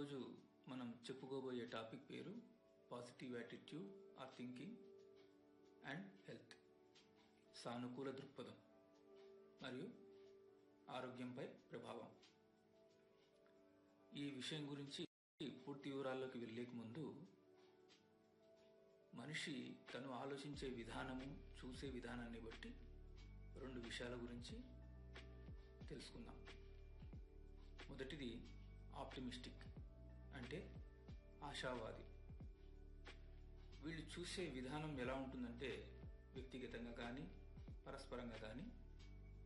ఈరోజు మనం చెప్పుకోబోయే టాపిక్ పేరు positive attitude or thinking and health. సానుకూల దృక్పథం మరియు ఆరోగ్యంపై ప్రభావం. ఈ విషయం గురించి పూర్తి వివరాల్లోకి వెళ్ళేక ముందు మనిషి తను ఆలోచించే విధానము, చూసే విధానాన్ని బట్టి రెండు విషయాల గురించి తెలుసుకుందాం. మొదటిది ఆప్టిమిస్టిక్, అంటే ఆశావాది. వీళ్ళు చూసే విధానం ఎలా ఉంటుందంటే వ్యక్తిగతంగా కానీ, పరస్పరంగా కానీ,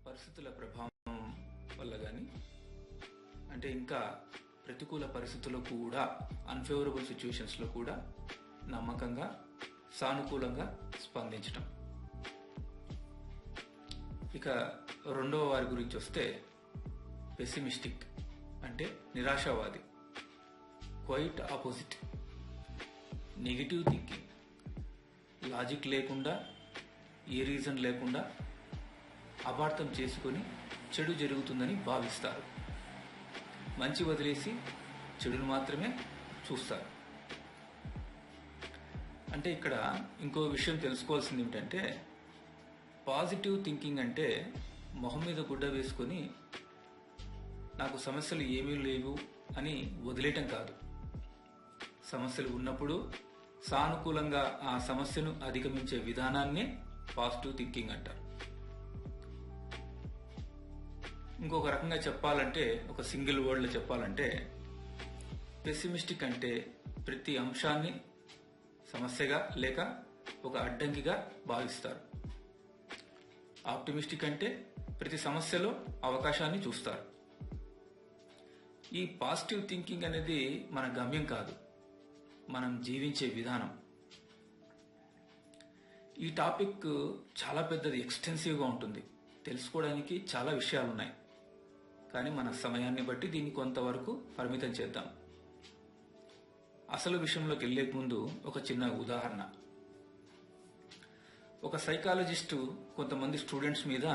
పరిస్థితుల ప్రభావం వల్ల కానీ, అంటే ఇంకా ప్రతికూల పరిస్థితుల్లో కూడా, అన్ఫేవరబుల్ సిచ్యువేషన్స్లో కూడా నమ్మకంగా, సానుకూలంగా స్పందించటం. ఇక రెండవ వారి గురించి వస్తే పెసిమిస్టిక్, అంటే నిరాశావాది. Quite opposite. Negative thinking, logic లేకుండా, ఏ రీజన్ లేకుండా అపార్థం చేసుకొని చెడు జరుగుతుందని భావిస్తారు. మంచి వదిలేసి చెడును మాత్రమే చూస్తారు. అంటే ఇక్కడ ఇంకో విషయం తెలుసుకోవాల్సింది ఏమిటంటే, పాజిటివ్ థింకింగ్ అంటే మొహం మీద గుడ్డ వేసుకొని నాకు సమస్యలు ఏమీ లేవు అని వదిలేయటం కాదు. సమస్యలు ఉన్నప్పుడు సానుకూలంగా ఆ సమస్యను అధిగమించే విధానాన్నే పాజిటివ్ థింకింగ్ అంటారు. ఇంకొక రకంగా చెప్పాలంటే, ఒక సింగిల్ వర్డ్లో చెప్పాలంటే, పెసిమిస్టిక్ అంటే ప్రతి అంశాన్ని సమస్యగా లేక ఒక అడ్డంకిగా భావిస్తారు. ఆప్టిమిస్టిక్ అంటే ప్రతి సమస్యలో అవకాశాన్ని చూస్తారు. ఈ పాజిటివ్ థింకింగ్ అనేది మన గమ్యం కాదు, మనం జీవించే విధానం. ఈ టాపిక్ చాలా పెద్దది, ఎక్స్టెన్సివ్గా ఉంటుంది. తెలుసుకోవడానికి చాలా విషయాలు ఉన్నాయి. కానీ మన సమయాన్ని బట్టి దీన్ని కొంతవరకు పరిమితం చేద్దాం. అసలు విషయంలోకి వెళ్లే ముందు ఒక చిన్న ఉదాహరణ. ఒక సైకాలజిస్టు కొంతమంది స్టూడెంట్స్ మీద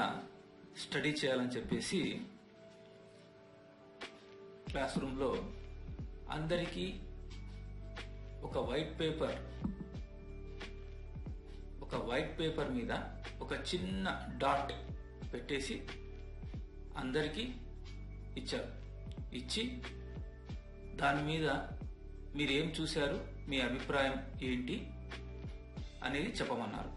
స్టడీ చేయాలని చెప్పేసి క్లాస్ రూమ్లో అందరికీ ఒక వైట్ పేపర్ మీద ఒక చిన్న డాట్ పెట్టేసి అందరికీ ఇచ్చారు. ఇచ్చి దాని మీద మీరేం చూశారు, మీ అభిప్రాయం ఏంటి అనేది చెప్పమన్నారు.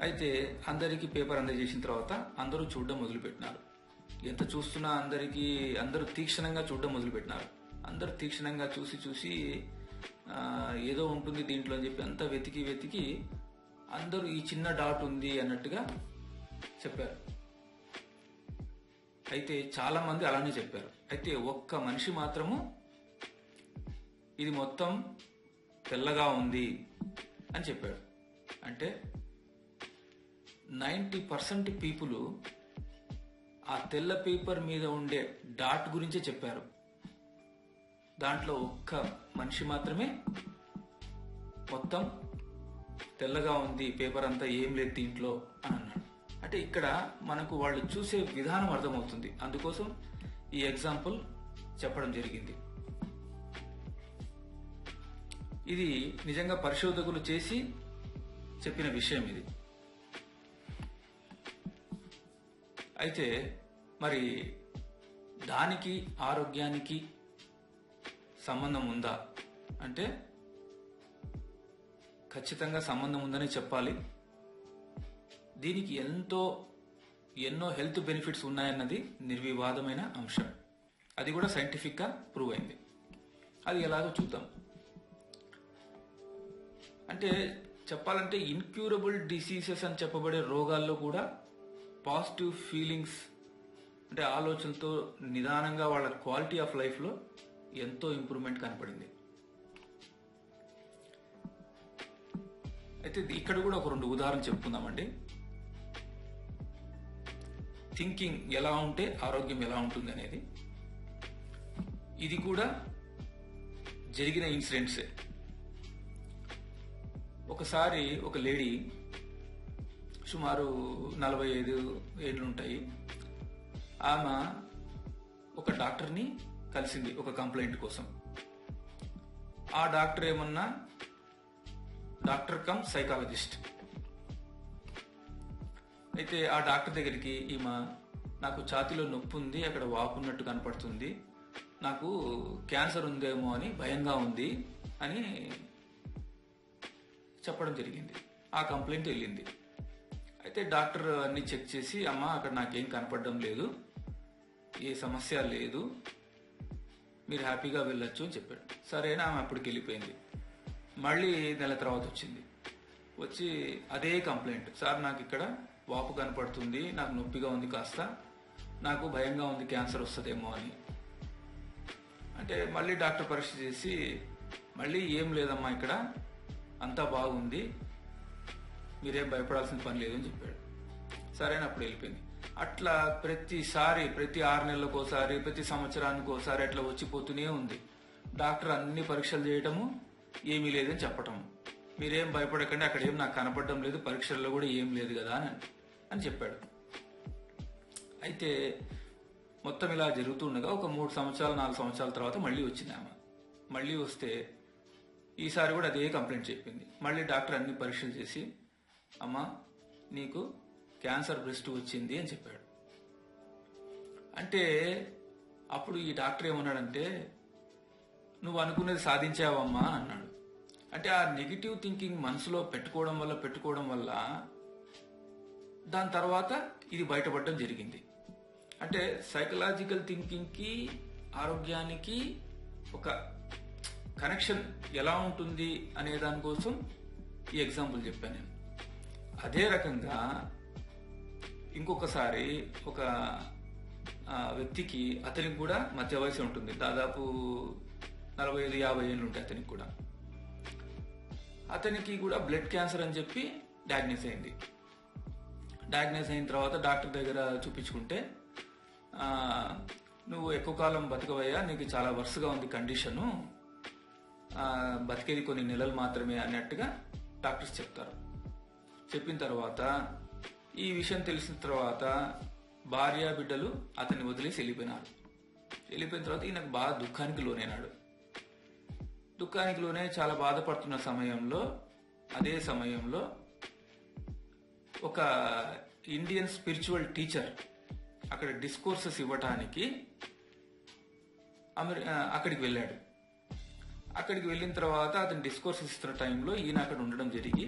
అయితే అందరికీ పేపర్ అందజేసిన తర్వాత అందరూ చూడడం మొదలుపెట్టినారు. ఎంత చూస్తున్నా అందరూ తీక్షణంగా చూడడం మొదలుపెట్టినారు. అందరూ తీక్షణంగా చూసి ఏదో ఉంటుంది దీంట్లో అని చెప్పి అంతా వెతికి అందరూ ఈ చిన్న డాట్ ఉంది అన్నట్టుగా చెప్పారు. అయితే చాలా మంది అలానే చెప్పారు. అయితే ఒక్క మనిషి మాత్రము ఇది మొత్తం తెల్లగా ఉంది అని చెప్పాడు. అంటే 90% పీపుల్ ఆ తెల్ల పేపర్ మీద ఉండే డాట్ గురించే చెప్పారు. దాంట్లో ఒక్క మనిషి మాత్రమే మొత్తం తెల్లగా ఉంది, పేపర్ అంతా ఏం లేదు దీంట్లో అని అన్నాడు. అంటే ఇక్కడ మనకు వాళ్ళు చూసే విధానం అర్థమవుతుంది. అందుకోసం ఈ ఎగ్జాంపుల్ చెప్పడం జరిగింది. ఇది నిజంగా పరిశోధకులు చేసి చెప్పిన విషయం ఇది. అయితే మరి దానికి ఆరోగ్యానికి సంబంధం ఉందా అంటే ఖచ్చితంగా సంబంధం ఉందని చెప్పాలి. దీనికి ఎన్నో హెల్త్ బెనిఫిట్స్ ఉన్నాయన్నది నిర్వివాదమైన అంశం. అది కూడా సైంటిఫిక్గా ప్రూవ్ అయింది. అది ఎలాగో చూద్దాం. అంటే చెప్పాలంటే ఇన్క్యూరబుల్ డిసీజెస్ అని చెప్పబడే రోగాల్లో కూడా పాజిటివ్ ఫీలింగ్స్, అంటే ఆలోచనలతో నిదానంగా వాళ్ళ క్వాలిటీ ఆఫ్ లైఫ్లో ఎంతో ఇంప్రూవ్మెంట్ కనపడింది. అయితే ఇక్కడ కూడా ఒక రెండు ఉదాహరణలు చెప్పుకుందామండి. థింకింగ్ ఎలా ఉంటే ఆరోగ్యం ఎలా ఉంటుంది అనేది. ఇది కూడా జరిగిన ఇన్సిడెంట్సే. ఒకసారి ఒక లేడీ సుమారు 45 ఏళ్ళు ఉంటాయి. ఆమె ఒక డాక్టర్ని కలిసింది ఒక కంప్లైంట్ కోసం. ఆ డాక్టర్ ఏమన్నా డాక్టర్ కమ్ సైకాలజిస్ట్. అయితే ఆ డాక్టర్ దగ్గరికి ఈమె, నాకు ఛాతీలో నొప్పి ఉంది, అక్కడ వాపు ఉన్నట్టు కనపడుతుంది, నాకు క్యాన్సర్ ఉందేమో అని భయంగా ఉంది అని చెప్పడం జరిగింది. ఆ కంప్లైంట్ వెళ్ళింది. అయితే డాక్టర్ అన్ని చెక్ చేసి, అమ్మ అక్కడ నాకేం కనపడడం లేదు, ఏ సమస్య లేదు, మీరు హ్యాపీగా వెళ్ళొచ్చు అని చెప్పాడు. సరేనా, ఆమె అప్పటికి వెళ్ళిపోయింది. మళ్ళీ నెల తర్వాత వచ్చింది. వచ్చి అదే కంప్లైంట్, సార్ నాకు ఇక్కడ వాపు కనపడుతుంది, నాకు నొప్పిగా ఉంది, కాస్త నాకు భయంగా ఉంది క్యాన్సర్ వస్తుందేమో అని. అంటే మళ్ళీ డాక్టర్ పరీక్ష చేసి, మళ్ళీ ఏం లేదమ్మా, ఇక్కడ అంతా బాగుంది, మీరేం భయపడాల్సిన పని లేదు అని చెప్పాడు. సరేనా, అప్పుడు వెళ్ళిపోయింది. అట్లా ప్రతిసారి, ప్రతి 6 నెలలకు ఒకసారి, ప్రతి సంవత్సరానికి ఒకసారి అట్లా వచ్చిపోతూనే ఉంది. డాక్టర్ అన్ని పరీక్షలు చేయటము, ఏమీ లేదని చెప్పటం, మీరేం భయపడకండి, అక్కడ ఏం నాకు కనపడడం లేదు, పరీక్షల్లో కూడా ఏం లేదు కదా అని చెప్పాడు. అయితే మొత్తం ఇలా జరుగుతుండగా ఒక 3 సంవత్సరాలు 4 సంవత్సరాల తర్వాత మళ్ళీ వచ్చింది ఆమె. మళ్ళీ వస్తే ఈసారి కూడా అదే కంప్లైంట్ చెప్పింది. మళ్ళీ డాక్టర్ అన్ని పరీక్షలు చేసి, అమ్మా నీకు క్యాన్సర్ బ్రెస్ట్ వచ్చింది అని చెప్పాడు. అంటే అప్పుడు ఈ డాక్టర్ ఏమన్నాడంటే, నువ్వు అనుకునేది సాధించావమ్మా అన్నాడు. అంటే ఆ నెగిటివ్ థింకింగ్ మనసులో పెట్టుకోవడం వల్ల దాని తర్వాత ఇది బయటపడడం జరిగింది. అంటే సైకలాజికల్ థింకింగ్కి ఆరోగ్యానికి ఒక కనెక్షన్ ఎలా ఉంటుంది అనే దానికోసం ఈ ఎగ్జాంపుల్ చెప్పాను నేను. అదే రకంగా ఇంకొకసారి ఒక వ్యక్తికి, అతనికి కూడా మధ్య వయసు ఉంటుంది, దాదాపు 45-50 ఏళ్ళు ఉంటాయి అతనికి కూడా. అతనికి కూడా బ్లడ్ క్యాన్సర్ అని చెప్పి డయాగ్నోస్ అయింది. డయాగ్నోస్ అయిన తర్వాత డాక్టర్ దగ్గర చూపించుకుంటే, నువ్వు ఎక్కువ కాలం బతకవయ్యా, నీకు చాలా వరుసగా ఉంది కండిషను, బతికేది కొన్ని నెలలు మాత్రమే అన్నట్టుగా డాక్టర్స్ చెప్తారు. చెప్పిన తర్వాత ఈ విషయం తెలిసిన తర్వాత భార్య బిడ్డలు అతన్ని వదిలేసి వెళ్ళిపోయినారు. వెళ్ళిపోయిన తర్వాత ఈయనకు బాగా దుఃఖానికి లోనైనాడు. దుఃఖానికి లోనే చాలా బాధపడుతున్న సమయంలో, అదే సమయంలో ఒక ఇండియన్ స్పిరిచువల్ టీచర్ అక్కడ డిస్కోర్సెస్ ఇవ్వటానికి అక్కడికి వెళ్ళాడు. అక్కడికి వెళ్ళిన తర్వాత అతను డిస్కోర్సెస్ ఇస్తున్న టైంలో ఈయన అక్కడ ఉండడం జరిగి,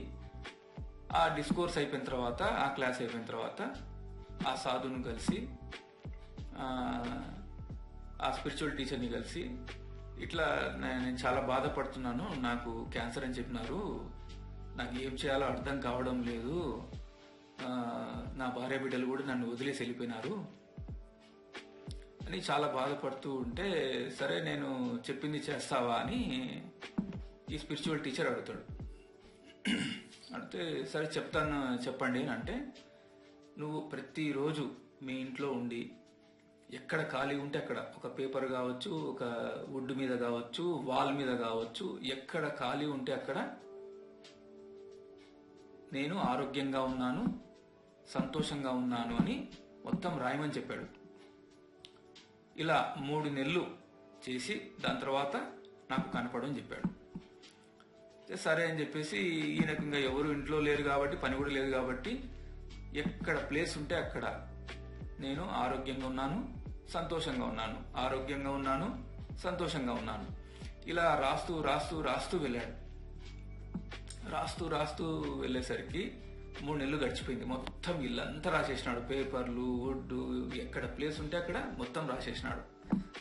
ఆ డిస్కోర్స్ అయిపోయిన తర్వాత, ఆ క్లాస్ అయిపోయిన తర్వాత ఆ సాధును కలిసి, ఆ స్పిరిచువల్ టీచర్ని కలిసి, ఇట్లా నేను చాలా బాధపడుతున్నాను, నాకు క్యాన్సర్ అని చెప్పినారు, నాకు ఏం చేయాలో అర్థం కావడం లేదు, నా భార్య బిడ్డలు కూడా నన్ను వదిలేసి వెళ్ళిపోయినారు అని చాలా బాధపడుతూ ఉంటే, సరే నేను చెప్పింది చేస్తావా అని ఈ స్పిరిచువల్ టీచర్ అడుగుతాడు. అడిగితే సరే చెప్తాను, చెప్పండి అని అంటే, నువ్వు ప్రతిరోజు మీ ఇంట్లో ఉండి ఎక్కడ ఖాళీ ఉంటే అక్కడ, ఒక పేపర్ కావచ్చు, ఒక వుడ్ మీద కావచ్చు, వాల్ మీద కావచ్చు, ఎక్కడ ఖాళీ ఉంటే అక్కడ నేను ఆరోగ్యంగా ఉన్నాను, సంతోషంగా ఉన్నాను అని మొత్తం రాయమని చెప్పాడు. ఇలా 3 నెలలు చేసి దాని తర్వాత నాకు కనపడని చెప్పాడు. సరే అని చెప్పేసి, ఈయనకు ఇంకా ఎవరు ఇంట్లో లేరు కాబట్టి, పని కూడా లేదు కాబట్టి, ఎక్కడ ప్లేస్ ఉంటే అక్కడ నేను ఆరోగ్యంగా ఉన్నాను, సంతోషంగా ఉన్నాను, ఆరోగ్యంగా ఉన్నాను, సంతోషంగా ఉన్నాను, ఇలా రాస్తూ రాస్తూ రాస్తూ వెళ్ళాడు. రాస్తూ వెళ్ళేసరికి 3 నెలలు గడిచిపోయింది. మొత్తం ఇల్లంతా రాసేసినాడు, పేపర్లు, వుడ్, ఎక్కడ ప్లేస్ ఉంటే అక్కడ మొత్తం రాసేసినాడు.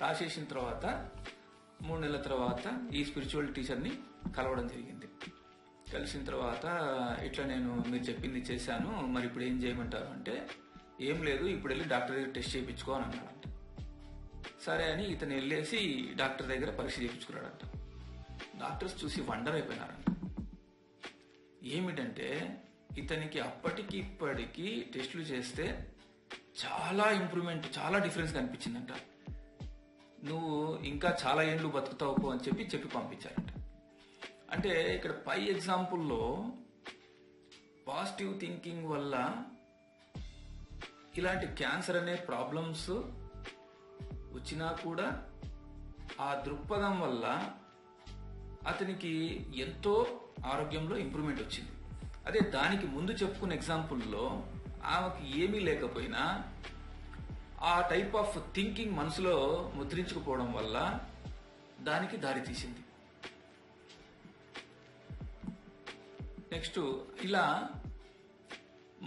రాసేసిన తర్వాత 3 నెలల తర్వాత ఈ స్పిరిచువల్ టీచర్ని కలవడం జరిగింది. కలిసిన తర్వాత, ఇట్లా నేను మీరు చెప్పింది చేశాను, మరి ఇప్పుడు ఏం చేయమంటారు అంటే, ఏం లేదు, ఇప్పుడు వెళ్ళి డాక్టర్ దగ్గర టెస్ట్ చేయించుకో అని అన్నాడంట. సరే అని ఇతను వెళ్ళేసి డాక్టర్ దగ్గర పరీక్ష చేయించుకున్నాడంట. డాక్టర్స్ చూసి వండర్ అయిపోయినారంట. ఏమిటంటే, ఇతనికి అప్పటికి ఇప్పటికి టెస్టులు చేస్తే చాలా ఇంప్రూవ్మెంట్, చాలా డిఫరెన్స్ కనిపించిందంట. నువ్వు ఇంకా చాలా ఏండ్లు బతుకుతావు అని చెప్పి పంపించారంట. అంటే ఇక్కడ పై ఎగ్జాంపుల్లో పాజిటివ్ థింకింగ్ వల్ల ఇలాంటి క్యాన్సర్ అనే ప్రాబ్లమ్స్ వచ్చినా కూడా ఆ దృక్పథం వల్ల అతనికి ఎంతో ఆరోగ్యంలో ఇంప్రూవ్మెంట్ వచ్చింది. అదే దానికి ముందు చెప్పుకున్న ఎగ్జాంపుల్లో ఆమెకి ఏమీ లేకపోయినా ఆ టైప్ ఆఫ్ థింకింగ్ మనసులో ముద్రించుకుపోవడం వల్ల దానికి దారి తీసింది. నెక్స్ట్, ఇలా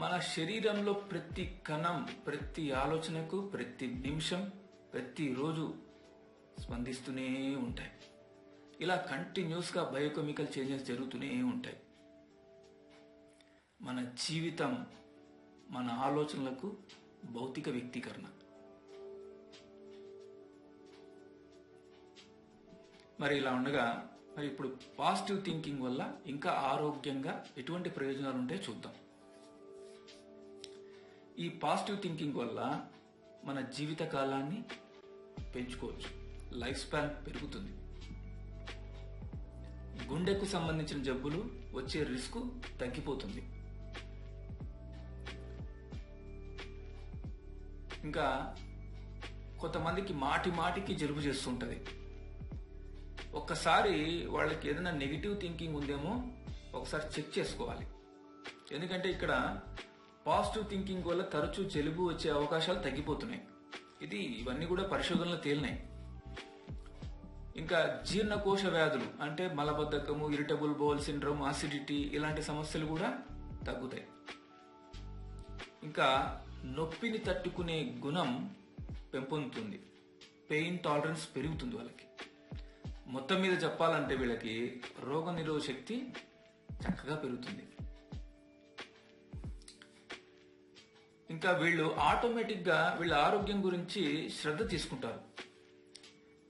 మన శరీరంలో ప్రతి కణం, ప్రతి ఆలోచనకు, ప్రతి నిమిషం, ప్రతిరోజు స్పందిస్తూనే ఉంటాయి. ఇలా కంటిన్యూస్గా బయోకెమికల్ చేంజెస్ జరుగుతూనే ఉంటాయి. మన జీవితం మన ఆలోచనలకు భౌతిక వ్యక్తీకరణ. మరి ఇలా ఉండగా మరి ఇప్పుడు పాజిటివ్ థింకింగ్ వల్ల ఇంకా ఆరోగ్యంగా ఎటువంటి ప్రయోజనాలు ఉంటాయో చూద్దాం. ఈ పాజిటివ్ థింకింగ్ వల్ల మన జీవిత కాలాన్ని పెంచుకోవచ్చు, లైఫ్ స్పాన్ పెరుగుతుంది, గుండెకు సంబంధించిన జబ్బులు వచ్చే రిస్క్ తగ్గిపోతుంది, ఇంకా కొంతమందికి మాటి మాటికి జలుబు చేస్తుంటది. ఒక్కసారి వాళ్ళకి ఏదైనా నెగిటివ్ థింకింగ్ ఉందేమో ఒకసారి చెక్ చేసుకోవాలి. ఎందుకంటే ఇక్కడ పాజిటివ్ థింకింగ్ వల్ల తరచూ జలుబు వచ్చే అవకాశాలు తగ్గిపోతున్నాయి. ఇవన్నీ కూడా పరిశోధనలు తేలినాయి. ఇంకా జీర్ణకోశ వ్యాధులు అంటే మలబద్ధకము, ఇరిటబుల్ బౌల్ సిండ్రోమ్, అసిడిటీ ఇలాంటి సమస్యలు కూడా తగ్గుతాయి. ఇంకా నొప్పిని తట్టుకునే గుణం పెంపొందుతుంది, పెయిన్ టాలరెన్స్ పెరుగుతుంది వాళ్ళకి. మొత్తం మీద చెప్పాలంటే వీళ్ళకి రోగ నిరోధక శక్తి చక్కగా పెరుగుతుంది. ఇంకా వీళ్ళు ఆటోమేటిక్గా వీళ్ళ ఆరోగ్యం గురించి శ్రద్ధ తీసుకుంటారు.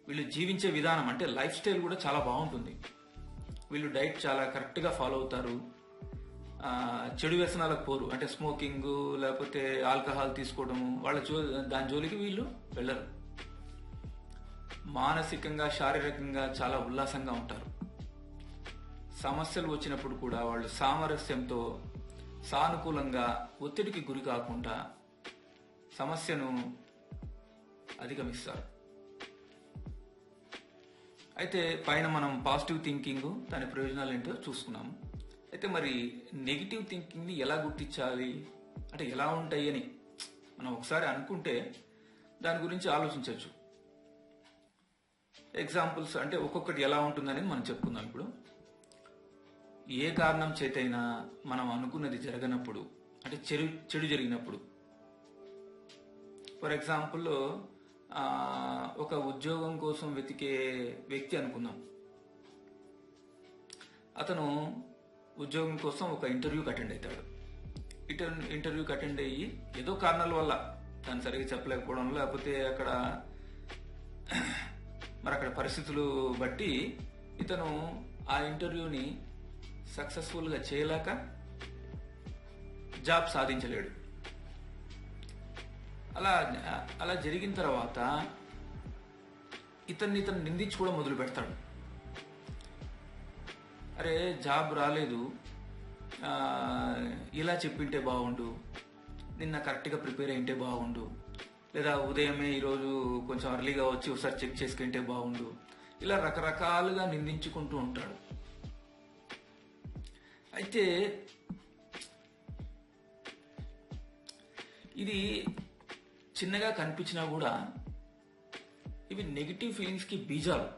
వీళ్ళు జీవించే విధానం అంటే లైఫ్ స్టైల్ కూడా చాలా బాగుంటుంది. వీళ్ళు డైట్ చాలా కరెక్ట్గా ఫాలో అవుతారు. చెడు వ్యసనాలకు పోరు, అంటే స్మోకింగ్ లేకపోతే ఆల్కహాల్ తీసుకోవడము, దాని జోలికి వీళ్ళు వెళ్ళరు. మానసికంగా, శారీరకంగా చాలా ఉల్లాసంగా ఉంటారు. సమస్యలు వచ్చినప్పుడు కూడా వాళ్ళు సామరస్యంతో, సానుకూలంగా, ఒత్తిడికి గురి కాకుండా సమస్యను అధిగమిస్తారు. అయితే పైన మనం పాజిటివ్ థింకింగ్, దాని ప్రయోజనాలు ఏంటో చూసుకున్నాము. అయితే మరి నెగిటివ్ థింకింగ్ని ఎలా గుర్తించాలి, అంటే ఎలా ఉంటాయి అని మనం ఒకసారి అనుకుంటే దాని గురించి ఆలోచించవచ్చు. ఎగ్జాంపుల్స్ అంటే ఒక్కొక్కటి ఎలా ఉంటుందని మనం చెప్పుకుందాం. ఇప్పుడు ఏ కారణం చేతైనా మనం అనుకున్నది జరగనప్పుడు, అంటే చెడు జరిగినప్పుడు, ఫర్ ఎగ్జాంపుల్ ఒక ఉద్యోగం కోసం వెతికే వ్యక్తి అనుకుందాం. అతను ఉద్యోగం కోసం ఒక ఇంటర్వ్యూకి అటెండ్ అవుతాడు. ఇంటర్వ్యూకి అటెండ్ అయ్యి ఏదో కారణాల వల్ల తను సరిగ్గా చెప్పలేకపోవడం, లేకపోతే అక్కడ పరిస్థితులు బట్టి ఇతను ఆ ఇంటర్వ్యూని సక్సెస్ఫుల్గా చేయలేక జాబ్ సాధించలేడు. అలా జరిగిన తర్వాత ఇతన్ని నిందించుకోవడం మొదలు పెడతాడు. అరే జాబ్ రాలేదు, ఇలా చెప్పింటే బాగుండు, నిన్న కరెక్ట్గా ప్రిపేర్ అయింటే బాగుండు, లేదా ఉదయమే ఈరోజు కొంచెం అర్లీగా వచ్చి ఒకసారి చెక్ చేసుకుంటే బాగుండు, ఇలా రకరకాలుగా నిందించుకుంటూ ఉంటాడు. అయితే ఇది చిన్నగా కనిపించినా కూడా ఇవి నెగిటివ్ ఫీలింగ్స్కి బీజాలు.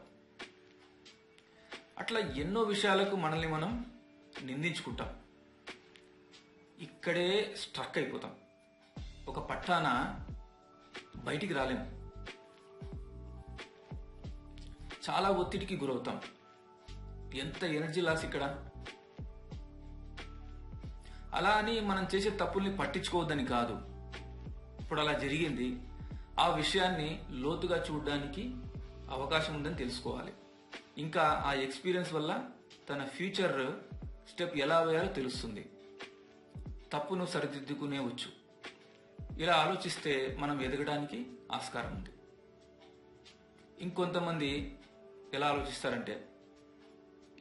అట్లా ఎన్నో విషయాలకు మనల్ని మనం నిందించుకుంటాం. ఇక్కడే స్ట్రక్ అయిపోతాం, ఒక పట్టాన బయటికి రాలేము, చాలా ఒత్తిడికి గురవుతాం. ఎంత ఎనర్జీ లాస్ ఇక్కడ. అలా అని మనం చేసే తప్పుల్ని పట్టించుకోవద్దని కాదు. ఇప్పుడు అలా జరిగింది, ఆ విషయాన్ని లోతుగా చూడడానికి అవకాశం ఉందని తెలుసుకోవాలి. ఇంకా ఆ ఎక్స్పీరియన్స్ వల్ల తన ఫ్యూచర్ స్టెప్ ఎలా వేయాలో తెలుస్తుంది, తప్పును సరిదిద్దుకునే వచ్చు. ఇలా ఆలోచిస్తే మనం ఎదగడానికి ఆస్కారం ఉంది. ఇంకొంతమంది ఎలా ఆలోచిస్తారంటే,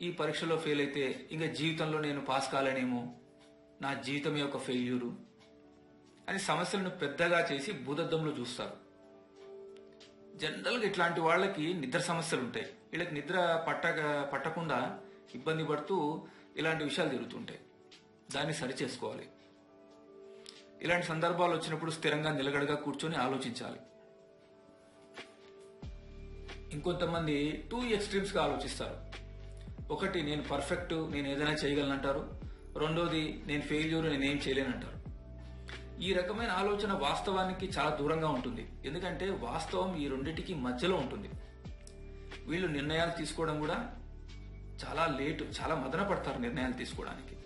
ఈ పరీక్షలో ఫెయిల్ అయితే ఇంకా జీవితంలో నేను పాస్ కాలేనేమో, నా జీవితమే ఒక ఫెయిల్యూరు అని సమస్యలను పెద్దగా చేసి భూతద్దంలో చూస్తారు. జనరల్గా ఇట్లాంటి వాళ్ళకి నిద్ర సమస్యలు ఉంటాయి. వీళ్ళకి నిద్ర పట్టకుండా ఇబ్బంది పడుతూ ఇలాంటి విషయాలు జరుగుతుంటాయి. దాన్ని సరి చేసుకోవాలి. ఇలాంటి సందర్భాలు వచ్చినప్పుడు స్థిరంగా నిలకడగా కూర్చొని ఆలోచించాలి. ఇంకొంతమంది టూ ఎక్స్ట్రీమ్స్గా ఆలోచిస్తారు. ఒకటి, నేను పర్ఫెక్ట్, నేను ఏదైనా చేయగలను అంటారు. రెండోది, నేను ఫెయిల్యూర్, నేనేం చేయలేనంటారు. ఈ రకమైన ఆలోచన వాస్తవానికి చాలా దూరంగా ఉంటుంది. ఎందుకంటే వాస్తవం ఈ రెండింటికి మధ్యలో ఉంటుంది. వీళ్ళు నిర్ణయాలు తీసుకోవడం కూడా చాలా లేటు, చాలా మదన పడతారు నిర్ణయాలు తీసుకోవడానికి.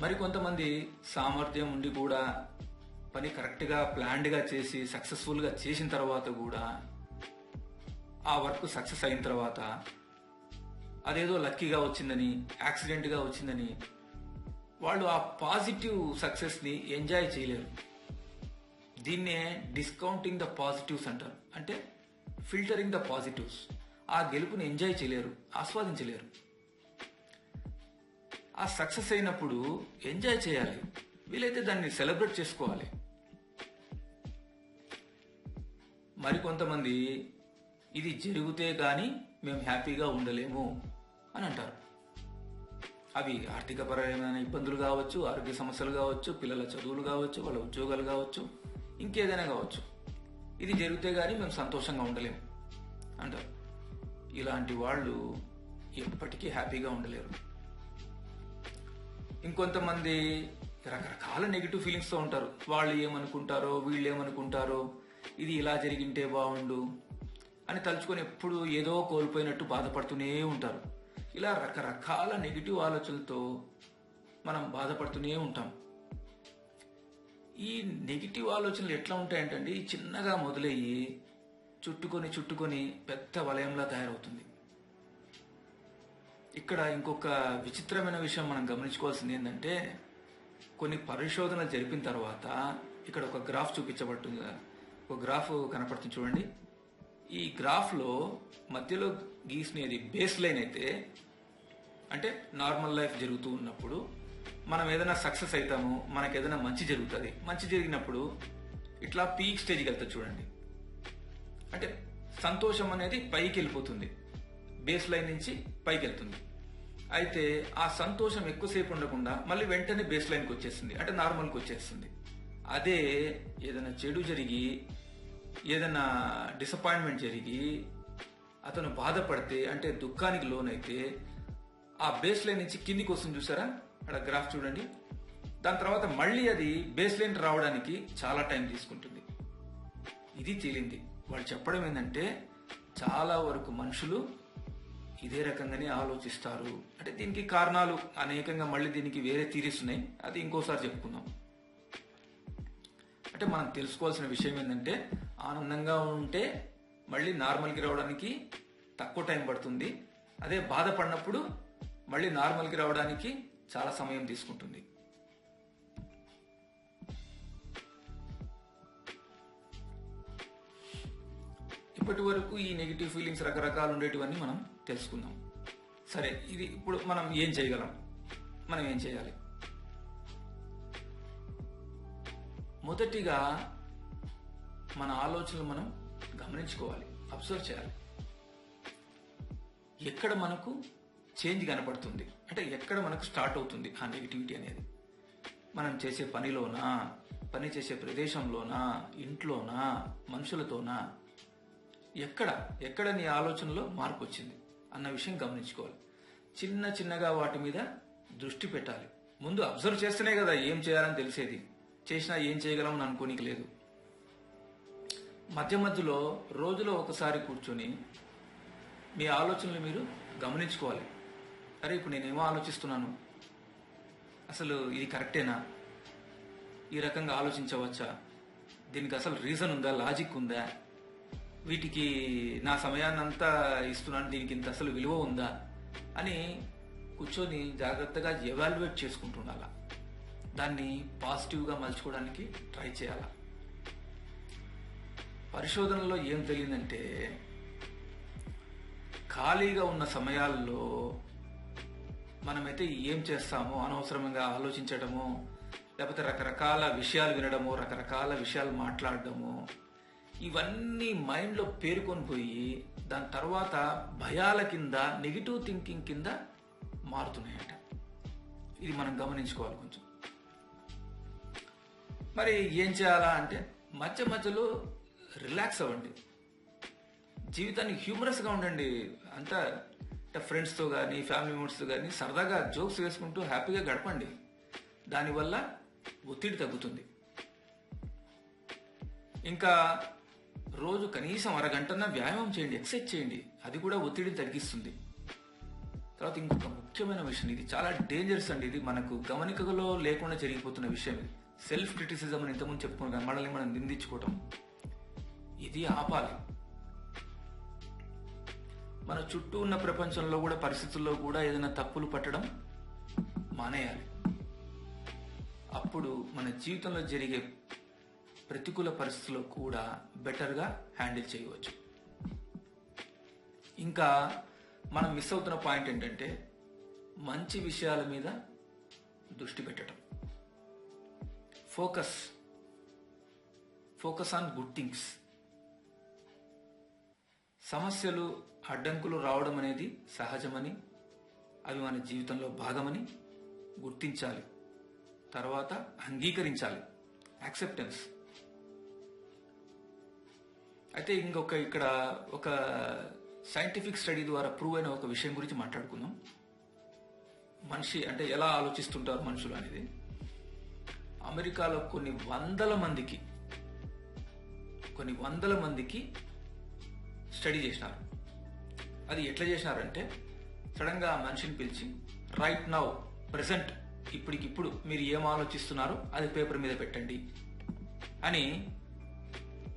మరికొంతమంది సామర్థ్యం ఉండి కూడా పని కరెక్ట్గా ప్లాన్డ్గా చేసి సక్సెస్ఫుల్గా చేసిన తర్వాత కూడా ఆ వర్క్ సక్సెస్ అయిన తర్వాత అదేదో లక్కీగా వచ్చిందని, యాక్సిడెంట్గా వచ్చిందని వాళ్ళు ఆ పాజిటివ్ సక్సెస్ని ఎంజాయ్ చేయలేరు. దీన్నే డిస్కౌంటింగ్ ద పాజిటివ్స్ అంటారు. అంటే ఫిల్టరింగ్ ద పాజిటివ్స్. ఆ గెలుపుని ఎంజాయ్ చేయలేరు, ఆస్వాదించలేరు. ఆ సక్సెస్ అయినప్పుడు ఎంజాయ్ చేయాలి, వీలైతే దాన్ని సెలబ్రేట్ చేసుకోవాలి. మరికొంతమంది ఇది జరిగితే కానీ మేము హ్యాపీగా ఉండలేము అని అంటారు. అవి ఆర్థికపరమైన ఇబ్బందులు కావచ్చు, ఆరోగ్య సమస్యలు కావచ్చు, పిల్లల చదువులు కావచ్చు, వాళ్ళ ఉద్యోగాలు కావచ్చు, ఇంకేదైనా కావచ్చు. ఇది జరిగితే కానీ మేము సంతోషంగా ఉండలేము అంటారు. ఇలాంటి వాళ్ళు ఎప్పటికీ హ్యాపీగా ఉండలేరు. ఇంకొంతమంది రకరకాల నెగిటివ్ ఫీలింగ్స్తో ఉంటారు. వాళ్ళు ఏమనుకుంటారో, వీళ్ళు ఏమనుకుంటారో, ఇది ఇలా జరిగింటే బాగుండు అని తలుచుకొని ఎప్పుడు ఏదో కోల్పోయినట్టు బాధపడుతూనే ఉంటారు. ఇలా రకరకాల నెగిటివ్ ఆలోచనలతో మనం బాధపడుతూనే ఉంటాం. ఈ నెగిటివ్ ఆలోచనలు ఎట్లా ఉంటాయంటే చిన్నగా మొదలయ్యి చుట్టుకొని పెద్ద వలయంలా తయారవుతుంది. ఇక్కడ ఇంకొక విచిత్రమైన విషయం మనం గమనించుకోవాల్సింది ఏంటంటే, కొన్ని పరిశోధనలు జరిపిన తర్వాత ఇక్కడ ఒక గ్రాఫ్ చూపించబడుతుంది. ఒక గ్రాఫ్ కనపడుతుంది చూడండి. ఈ గ్రాఫ్లో మధ్యలో గీసినది బేస్ లైన్ అయితే, అంటే నార్మల్ లైఫ్ జరుగుతూ ఉన్నప్పుడు మనం ఏదైనా సక్సెస్ అవుతాము, మనకు ఏదైనా మంచి జరుగుతుంది. మంచి జరిగినప్పుడు ఇట్లా పీక్ స్టేజ్కి వెళ్తుంది చూడండి. అంటే సంతోషం అనేది పైకి వెళ్ళిపోతుంది, బేస్ లైన్ నుంచి పైకి వెళ్తుంది. అయితే ఆ సంతోషం ఎక్కువసేపు ఉండకుండా మళ్ళీ వెంటనే బేస్ లైన్కి వచ్చేస్తుంది, అంటే నార్మల్కి వచ్చేస్తుంది. అదే ఏదైనా చెడు జరిగి, ఏదైనా డిసప్పాయింట్మెంట్ జరిగి అతను బాధపడితే, అంటే దుఃఖానికి లోనైతే ఆ బేస్ లైన్ నుంచి కిందికి వస్తుంది చూసారా, అక్కడ గ్రాఫ్ చూడండి. దాని తర్వాత మళ్ళీ అది బేస్ లైన్ రావడానికి చాలా టైం తీసుకుంటుంది. ఇది తేలింది. వాళ్ళు చెప్పడం ఏంటంటే, చాలా వరకు మనుషులు ఇదే రకంగానే ఆలోచిస్తారు. అంటే దీనికి కారణాలు అనేకంగా, మళ్ళీ దీనికి వేరే థీరీస్ ఉన్నాయి, అది ఇంకోసారి చెప్పుకుందాం. అంటే మనం తెలుసుకోవాల్సిన విషయం ఏంటంటే, ఆనందంగా ఉంటే మళ్ళీ నార్మల్కి రావడానికి తక్కువ టైం పడుతుంది. అదే బాధపడినప్పుడు మళ్ళీ నార్మల్కి రావడానికి చాలా సమయం తీసుకుంటుంది. ఇప్పటి వరకు ఈ నెగిటివ్ ఫీలింగ్స్ రకరకాలు ఉండేటివన్నీ మనం తెలుసుకుందాం. సరే, ఇది ఇప్పుడు మనం ఏం చేయగలం, మనం ఏం చేయాలి? మొదటిగా మన ఆలోచనలు మనం గమనించుకోవాలి, అబ్జర్వ్ చేయాలి. ఎక్కడ మనకు చేంజ్ కనపడుతుంది, అంటే ఎక్కడ మనకు స్టార్ట్ అవుతుంది ఆ నెగిటివిటీ అనేది? మనం చేసే పనిలోనా, పని చేసే ప్రదేశంలోనా, ఇంట్లోనా, మనుషులతోనా? ఎక్కడ నీ ఆలోచనలో మార్పు వచ్చింది అన్న విషయం గమనించుకోవాలి. చిన్నగా వాటి మీద దృష్టి పెట్టాలి. ముందు అబ్జర్వ్ చేస్తేనే కదా ఏం చేయాలని తెలిసేది. చేసినా ఏం చేయగలమని అనుకోనికి లేదు. మధ్యలో రోజులో ఒకసారి కూర్చొని మీ ఆలోచనలు మీరు గమనించుకోవాలి. అరే, ఇప్పుడు నేనేమో ఆలోచిస్తున్నాను, అసలు ఇది కరెక్టేనా? ఈ రకంగా ఆలోచించవచ్చా? దీనికి అసలు రీజన్ ఉందా, లాజిక్ ఉందా? వీటికి నా సమయాన్ని అంతా ఇస్తున్నాను, దీనికి ఇంత అసలు విలువ ఉందా అని కూర్చొని జాగ్రత్తగా ఎవాల్యుయేట్ చేసుకుంటుండాల. దాన్ని పాజిటివ్గా మలుచుకోవడానికి ట్రై చేయాల. పరిశోధనలో ఏం తెలియదంటే, ఖాళీగా ఉన్న సమయాల్లో మనమైతే ఏం చేస్తామో, అనవసరంగా ఆలోచించడము, లేకపోతే రకరకాల విషయాలు వినడము, రకరకాల విషయాలు మాట్లాడడము, ఇవన్నీ మైండ్లో పేరుకొని పోయి దాని తర్వాత భయాల కింద, నెగిటివ్ థింకింగ్ కింద మారుతున్నాయట. ఇది మనం గమనించుకోవాలి కొంచెం. మరి ఏం చేయాలా అంటే మధ్య మధ్యలో రిలాక్స్ అవ్వండి, జీవితాన్ని హ్యూమరస్గా ఉండండి. అంతా ఫ్రెండ్స్తో కానీ ఫ్యామిలీ మెంబర్స్తో కానీ సరదాగా జోక్స్ వేసుకుంటూ హ్యాపీగా గడపండి. దానివల్ల ఒత్తిడి తగ్గుతుంది. ఇంకా రోజు కనీసం అరగంటన వ్యాయామం చేయండి, ఎక్సర్సైజ్ చేయండి. అది కూడా ఒత్తిడిని తగ్గిస్తుంది. తర్వాత ఇంకొక ముఖ్యమైన విషయం, ఇది చాలా డేంజరస్ అండి. ఇది మనకు గమనికలో లేకుండా జరిగిపోతున్న విషయం. ఇది సెల్ఫ్ క్రిటిసిజం అని ఇంతకుముందు చెప్పుకున్నాం, మనల్ని మనం నిందించుకోవటం. ఇది ఆపాలి. మన చుట్టూ ఉన్న ప్రపంచంలో కూడా, పరిస్థితుల్లో కూడా ఏదైనా తప్పులు పట్టడం మానేయాలి. అప్పుడు మన జీవితంలో జరిగే ప్రతికూల పరిస్థితుల్లో కూడా బెటర్గా హ్యాండిల్ చేయవచ్చు. ఇంకా మనం మిస్ అవుతున్న పాయింట్ ఏంటంటే మంచి విషయాల మీద దృష్టి పెట్టడం. Focus on good things. సమస్యలు, అడ్డంకులు రావడం అనేది సహజమని, అవి మన జీవితంలో భాగమని గుర్తించాలి. తర్వాత అంగీకరించాలి, యాక్సెప్టెన్స్. అయితే ఇక్కడ ఒక సైంటిఫిక్ స్టడీ ద్వారా ప్రూవ్ అయిన ఒక విషయం గురించి మాట్లాడుకుందాం. మనిషి అంటే ఎలా ఆలోచిస్తుంటారు మనుషులు అనేది. అమెరికాలో కొన్ని వందల మందికి స్టడీ చేసినారు. అది ఎట్లా చేసినారంటే సడన్గా ఆ మనిషిని పిలిచి రైట్ నౌ, ప్రెసెంట్, ఇప్పటికిప్పుడు మీరు ఏం ఆలోచిస్తున్నారో అది పేపర్ మీద పెట్టండి అని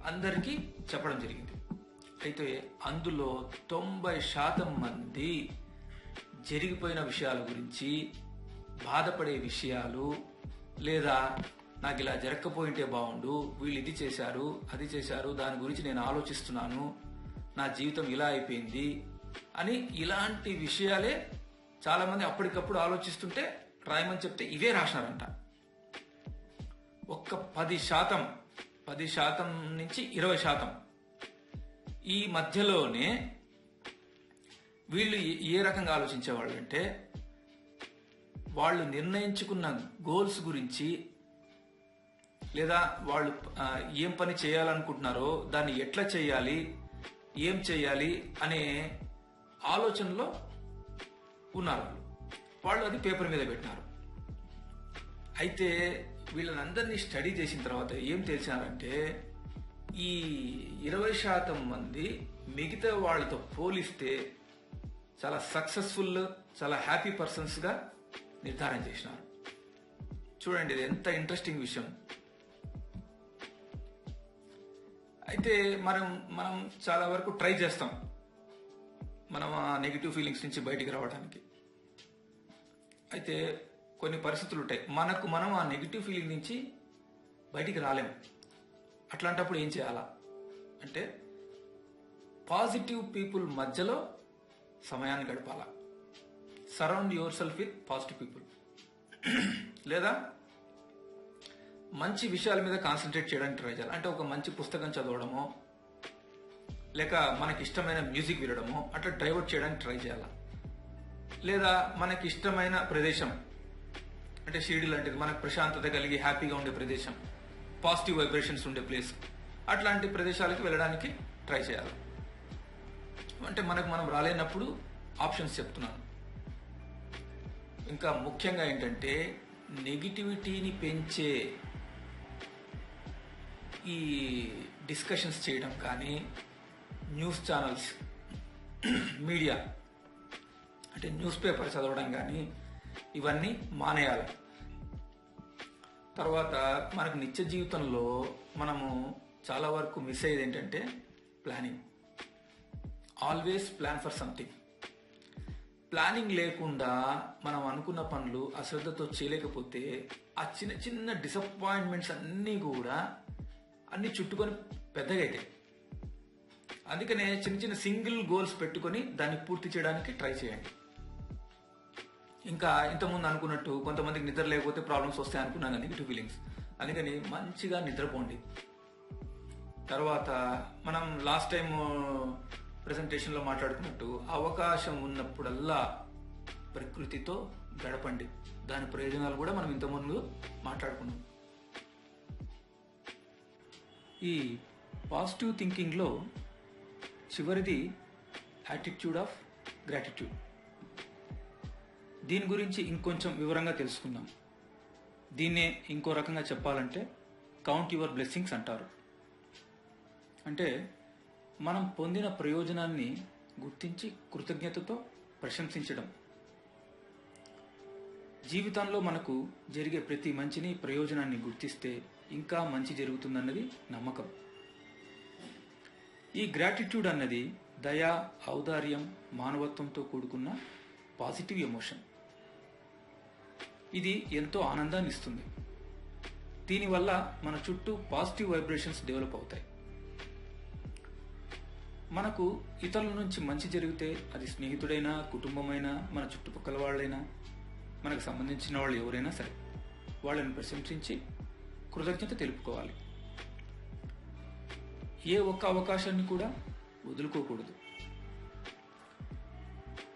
అందరికీ చెప్పడం జరిగింది. అయితే అందులో 90% మంది జరిగిపోయిన విషయాల గురించి, బాధపడే విషయాలు, లేదా నాకు ఇలా జరగకపోయింటే బాగుండు, వీళ్ళు ఇది చేశారు, అది చేశారు, దాని గురించి నేను ఆలోచిస్తున్నాను, నా జీవితం ఇలా అయిపోయింది అని ఇలాంటి విషయాలే చాలా మంది అప్పటికప్పుడు ఆలోచిస్తుంటే రాయమని చెప్తే ఇవే రాసినారంట. ఒక్క 10% నుంచి 20% ఈ మధ్యలోనే వీళ్ళు ఏ రకంగా ఆలోచించేవాళ్ళు అంటే వాళ్ళు నిర్ణయించుకున్న గోల్స్ గురించి, లేదా వాళ్ళు ఏం పని చేయాలనుకుంటున్నారో దాన్ని ఎట్లా చేయాలి, ఏం చేయాలి అనే ఆలోచనలో ఉన్నారు. వాళ్ళు అది పేపర్ మీద పెట్టినారు. అయితే వీళ్ళనందరినీ స్టడీ చేసిన తర్వాత ఏం తెలిసినారంటే ఈ 20% మంది మిగతా వాళ్ళతో పోలిస్తే చాలా సక్సెస్ఫుల్, చాలా హ్యాపీ పర్సన్స్గా నిర్ధారణ చేసినారు. చూడండి, ఇది ఎంత ఇంట్రెస్టింగ్ విషయం. అయితే మనం చాలా వరకు ట్రై చేస్తాం మనం ఆ నెగిటివ్ ఫీలింగ్స్ నుంచి బయటికి రావడానికి. అయితే కొన్ని పరిస్థితులు ఉంటాయి, మనం ఆ నెగిటివ్ ఫీలింగ్ నుంచి బయటికి రాలేము. అట్లాంటప్పుడు ఏం చేయాలా అంటే పాజిటివ్ పీపుల్ మధ్యలో సమయాన్ని గడపాలా. Surround yourself with positive people. లేదా మంచి విషయాల మీద కాన్సన్ట్రేట్ చేయడానికి ట్రై చేయాలి. అంటే ఒక మంచి పుస్తకం చదవడమో, లేక మనకి ఇష్టమైన మ్యూజిక్ వినడమో అట్లా డైవర్ట్ చేయడానికి ట్రై చేయాలి. లేదా మనకి ఇష్టమైన ప్రదేశం, అంటే షిరిడి లాంటిది, మనకు ప్రశాంతత కలిగి హ్యాపీగా ఉండే ప్రదేశం, పాజిటివ్ వైబ్రేషన్స్ ఉండే ప్లేస్, అట్లాంటి ప్రదేశాలకు వెళ్ళడానికి ట్రై చేయాలి. అంటే మనం రాలేనప్పుడు ఆప్షన్స్ చెప్తున్నాను. ఇంకా ముఖ్యంగా ఏంటంటే నెగిటివిటీని పెంచే ఈ డిస్కషన్స్ చేయడం కానీ, న్యూస్ ఛానల్స్, మీడియా అంటే న్యూస్ పేపర్ చదవడం కానీ ఇవన్నీ మానేయాలి. తర్వాత మనకు నిత్య జీవితంలో మనము చాలా వరకు మిస్ అయ్యేది ఏంటంటే planning. Always plan for something. Planning లేకుండా మనం అనుకున్న పనులు అశ్రద్ధతో చేయలేకపోతే ఆ చిన్న చిన్న డిసప్పాయింట్మెంట్స్ అన్నీ చుట్టుకొని పెద్దగా అవుతాయి. అందుకనే చిన్న చిన్న సింగిల్ గోల్స్ పెట్టుకొని దాన్ని పూర్తి చేయడానికి ట్రై చేయండి. ఇంకా ఇంతకుముందు అనుకున్నట్టు కొంతమందికి నిద్ర లేకపోతే ప్రాబ్లమ్స్ వస్తాయి అనుకున్నాను, నెగిటివ్ ఫీలింగ్స్. అందుకని మంచిగా నిద్రపోండి. తర్వాత మనం లాస్ట్ టైం ప్రెజెంటేషన్లో మాట్లాడుకున్నట్టు అవకాశం ఉన్నప్పుడల్లా ప్రకృతితో గడపండి. దాని ప్రయోజనాలు కూడా మనం ఇంతకుముందు మాట్లాడుకున్నాం. ఈ పాజిటివ్ థింకింగ్లో చివరిది యాటిట్యూడ్ ఆఫ్ గ్రాటిట్యూడ్. దీని గురించి ఇంకొంచెం వివరంగా తెలుసుకుందాం. దీన్నే ఇంకో రకంగా చెప్పాలంటే కౌంట్ యువర్ బ్లెస్సింగ్స్ అంటారు. అంటే మనం పొందిన ప్రయోజనాన్ని గుర్తించి కృతజ్ఞతతో ప్రశంసించడం. జీవితంలో మనకు జరిగే ప్రతి మంచిని, ప్రయోజనాన్ని గుర్తిస్తే ఇంకా మంచి జరుగుతుందన్నది నమ్మకం. ఈ గ్రాటిట్యూడ్ అన్నది దయ, ఔదార్యం, మానవత్వంతో కూడుకున్న పాజిటివ్ ఎమోషన్. ఇది ఎంతో ఆనందాన్ని ఇస్తుంది. దీనివల్ల మన చుట్టూ పాజిటివ్ వైబ్రేషన్స్ డెవలప్ అవుతాయి. మనకు ఇతరుల నుంచి మంచి జరిగితే అది స్నేహితుడైనా, కుటుంబమైనా, మన చుట్టుపక్కల వాళ్ళైనా, మనకు సంబంధించిన వాళ్ళు ఎవరైనా సరే వాళ్ళని ప్రశంసించి కృతజ్ఞత తెలుపుకోవాలి. ఏ ఒక్క అవకాశాన్ని కూడా వదులుకోకూడదు.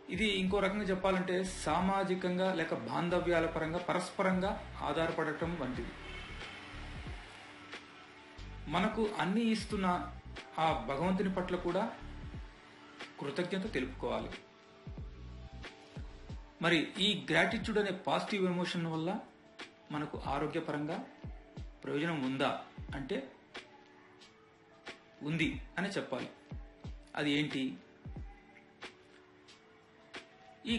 ఇది ఇంకో రకంగా చెప్పాలంటే సామాజికంగా లేక బాంధవ్యాల పరంగా పరస్పరంగా ఆధారపడటం వంటిది. మనకు అన్ని ఇస్తున్న ఆ భగవంతుని పట్ల కూడా కృతజ్ఞత తెలుపుకోవాలి. మరి ఈ గ్రాటిట్యూడ్ అనే పాజిటివ్ ఎమోషన్ వల్ల మనకు ఆరోగ్యపరంగా ప్రయోజనం ఉందా అంటే ఉంది అని చెప్పాలి. అది ఏంటి?